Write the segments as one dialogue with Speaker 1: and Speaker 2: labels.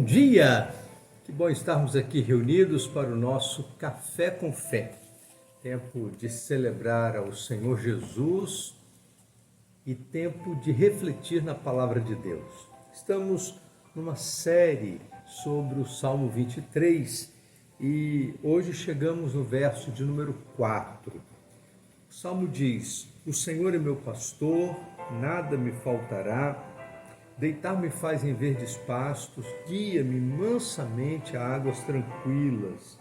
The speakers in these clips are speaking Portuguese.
Speaker 1: Bom dia! Que bom estarmos aqui reunidos para o nosso Café com Fé. Tempo de celebrar ao Senhor Jesus e tempo de refletir na Palavra de Deus. Estamos numa série sobre o Salmo 23 e hoje chegamos no verso de número 4. O Salmo diz: O Senhor é meu pastor, nada me faltará. Deitar-me faz em verdes pastos, guia-me mansamente a águas tranquilas.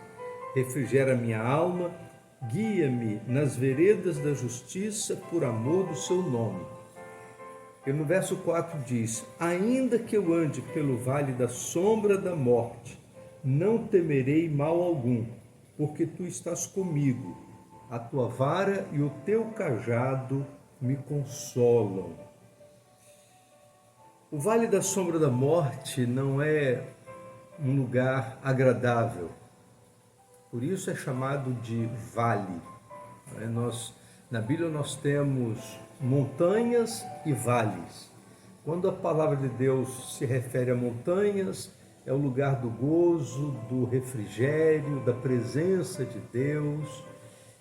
Speaker 1: Refrigera minha alma, guia-me nas veredas da justiça por amor do seu nome. E no verso 4 diz: Ainda que eu ande pelo vale da sombra da morte, não temerei mal algum, porque tu estás comigo. A tua vara e o teu cajado me consolam. O Vale da Sombra da Morte não é um lugar agradável, por isso é chamado de vale. Na Bíblia nós temos montanhas e vales. Quando a palavra de Deus se refere a montanhas, é o lugar do gozo, do refrigério, da presença de Deus.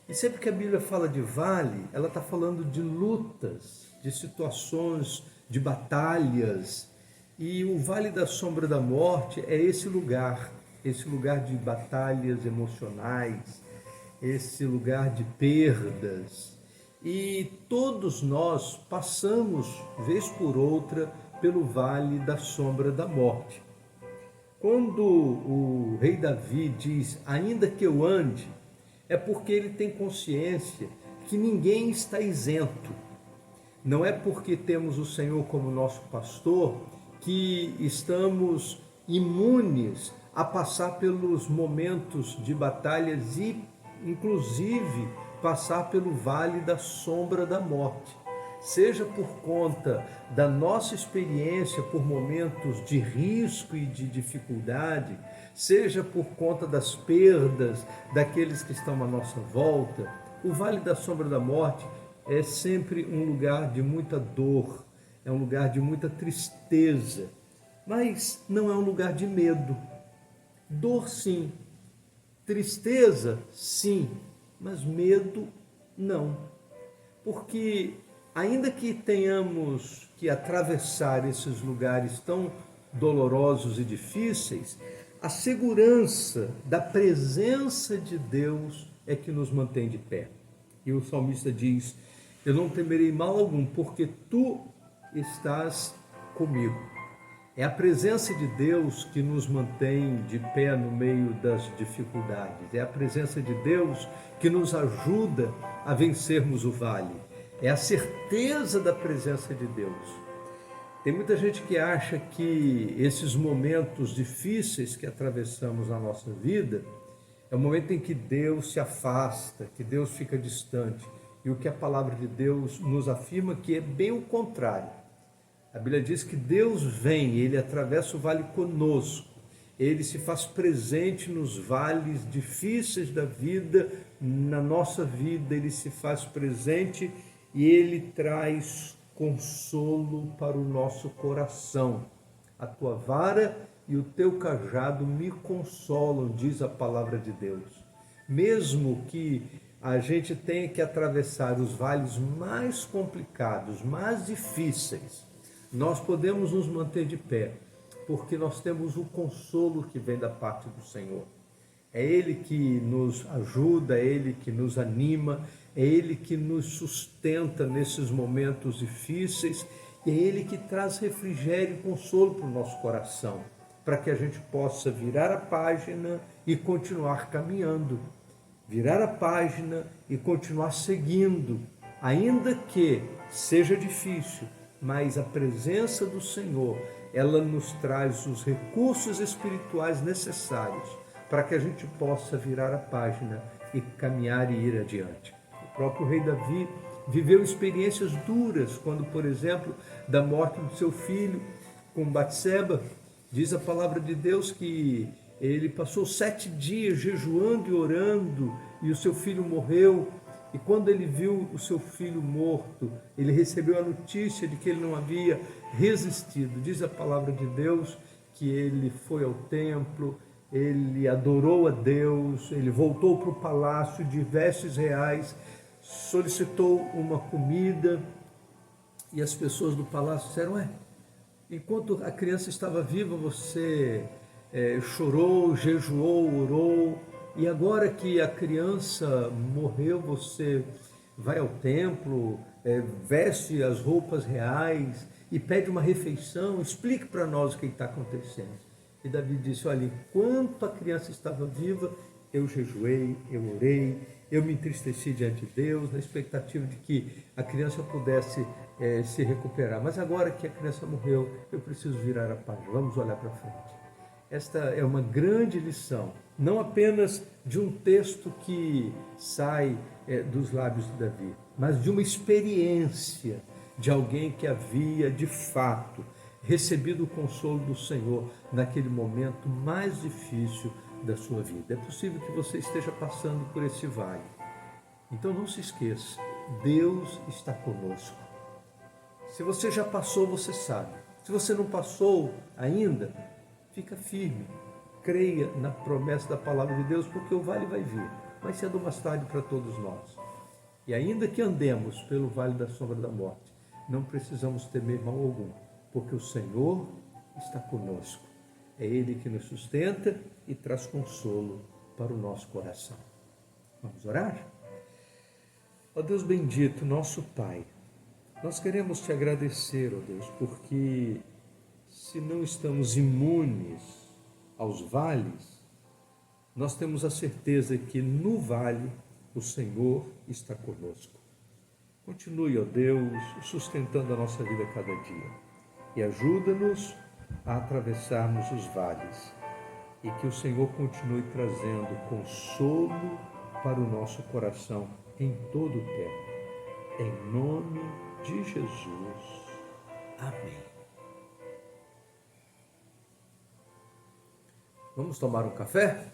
Speaker 1: E sempre que a Bíblia fala de vale, ela está falando de lutas, de situações, de batalhas, e o Vale da Sombra da Morte é esse lugar de batalhas emocionais, esse lugar de perdas. E todos nós passamos, vez por outra, pelo Vale da Sombra da Morte. Quando o rei Davi diz, ainda que eu ande, é porque ele tem consciência que ninguém está isento. Não é porque temos o Senhor como nosso pastor que estamos imunes a passar pelos momentos de batalhas e, inclusive, passar pelo vale da sombra da morte. Seja por conta da nossa experiência por momentos de risco e de dificuldade, seja por conta das perdas daqueles que estão à nossa volta, o vale da sombra da morte é sempre um lugar de muita dor, é um lugar de muita tristeza, mas não é um lugar de medo. Dor sim, tristeza sim, mas medo não. Porque ainda que tenhamos que atravessar esses lugares tão dolorosos e difíceis, a segurança da presença de Deus é que nos mantém de pé. E o salmista diz: eu não temerei mal algum, porque tu estás comigo. É a presença de Deus que nos mantém de pé no meio das dificuldades. É a presença de Deus que nos ajuda a vencermos o vale. É a certeza da presença de Deus. Tem muita gente que acha que esses momentos difíceis que atravessamos na nossa vida é o momento em que Deus se afasta, que Deus fica distante. E o que a palavra de Deus nos afirma que é bem o contrário. A Bíblia diz que Deus vem, Ele atravessa o vale conosco. Ele se faz presente nos vales difíceis da vida, na nossa vida. Ele se faz presente e Ele traz consolo para o nosso coração. A tua vara e o teu cajado me consolam, diz a palavra de Deus. Mesmo que a gente tenha que atravessar os vales mais complicados, mais difíceis, nós podemos nos manter de pé, porque nós temos o consolo que vem da parte do Senhor. É Ele que nos ajuda, é Ele que nos anima, é Ele que nos sustenta nesses momentos difíceis, e é Ele que traz refrigério e consolo para o nosso coração, para que a gente possa virar a página e continuar caminhando. Virar a página e continuar seguindo, ainda que seja difícil, mas a presença do Senhor, ela nos traz os recursos espirituais necessários para que a gente possa virar a página e caminhar e ir adiante. O próprio rei Davi viveu experiências duras, quando, por exemplo, da morte do seu filho com Batseba, diz a palavra de Deus que ele passou 7 dias jejuando e orando e o seu filho morreu. E quando ele viu o seu filho morto, ele recebeu a notícia de que ele não havia resistido. Diz a palavra de Deus que ele foi ao templo, ele adorou a Deus, ele voltou para o palácio de vestes reais, solicitou uma comida e as pessoas do palácio disseram: enquanto a criança estava viva você chorou, jejuou, orou, e agora que a criança morreu você vai ao templo, veste as roupas reais e pede uma refeição, explique para nós o que está acontecendo. E Davi disse: olha, enquanto a criança estava viva, eu jejuei, eu orei, eu me entristeci diante de Deus, na expectativa de que a criança pudesse se recuperar. Mas agora que a criança morreu, eu preciso virar a página, vamos olhar para frente. Esta é uma grande lição, não apenas de um texto que sai dos lábios de Davi, mas de uma experiência de alguém que havia, de fato, recebido o consolo do Senhor naquele momento mais difícil da sua vida. É possível que você esteja passando por esse vale. Então não se esqueça, Deus está conosco. Se você já passou, você sabe. Se você não passou ainda, fica firme. Creia na promessa da palavra de Deus, porque o vale vai vir. Vai cedo ou mais tarde para todos nós. E ainda que andemos pelo vale da sombra da morte, não precisamos temer mal algum, porque o Senhor está conosco. É Ele que nos sustenta e traz consolo para o nosso coração. Vamos orar? Ó Deus bendito, nosso Pai, nós queremos te agradecer, ó Deus, porque se não estamos imunes aos vales, nós temos a certeza que no vale o Senhor está conosco. Continue, ó Deus, sustentando a nossa vida cada dia e ajuda-nos a atravessarmos os vales e que o Senhor continue trazendo consolo para o nosso coração em todo o tempo. Em nome de Jesus. Amém. Vamos tomar um café?